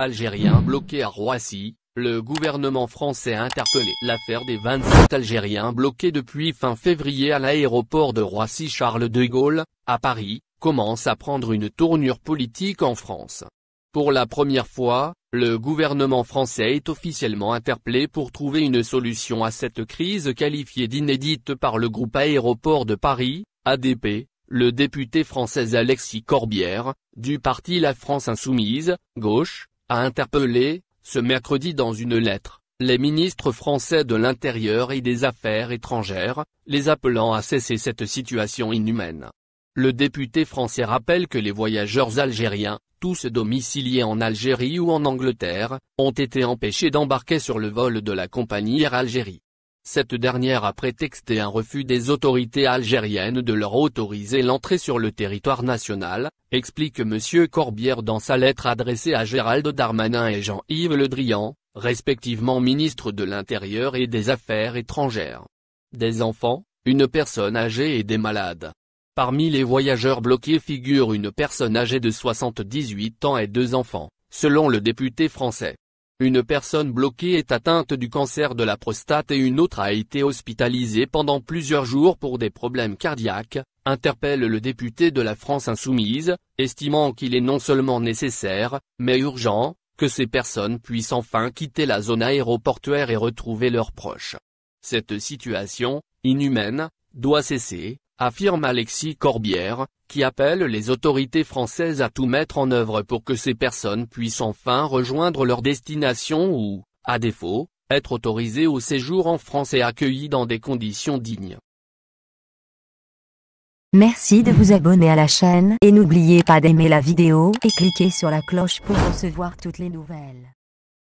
Algériens bloqués à Roissy, le gouvernement français a interpellé. L'affaire des 27 Algériens bloqués depuis fin février à l'aéroport de Roissy-Charles de Gaulle, à Paris, commence à prendre une tournure politique en France. Pour la première fois, le gouvernement français est officiellement interpellé pour trouver une solution à cette crise qualifiée d'inédite par le groupe Aéroports de Paris, ADP. Le député français Alexis Corbière, du parti La France Insoumise, gauche, a interpellé, ce mercredi dans une lettre, les ministres français de l'Intérieur et des Affaires étrangères, les appelant à cesser cette situation inhumaine. Le député français rappelle que les voyageurs algériens, tous domiciliés en Algérie ou en Angleterre, ont été empêchés d'embarquer sur le vol de la compagnie Air Algérie. Cette dernière a prétexté un refus des autorités algériennes de leur autoriser l'entrée sur le territoire national, explique M. Corbière dans sa lettre adressée à Gérald Darmanin et Jean-Yves Le Drian, respectivement ministres de l'Intérieur et des Affaires étrangères. Des enfants, une personne âgée et des malades. Parmi les voyageurs bloqués figure une personne âgée de 78 ans et 2 enfants, selon le député français. Une personne bloquée est atteinte du cancer de la prostate et une autre a été hospitalisée pendant plusieurs jours pour des problèmes cardiaques, interpelle le député de la France Insoumise, estimant qu'il est non seulement nécessaire, mais urgent, que ces personnes puissent enfin quitter la zone aéroportuaire et retrouver leurs proches. Cette situation, inhumaine, doit cesser, affirme Alexis Corbière, qui appelle les autorités françaises à tout mettre en œuvre pour que ces personnes puissent enfin rejoindre leur destination ou, à défaut, être autorisées au séjour en France et accueillies dans des conditions dignes. Merci de vous abonner à la chaîne et n'oubliez pas d'aimer la vidéo et cliquer sur la cloche pour recevoir toutes les nouvelles.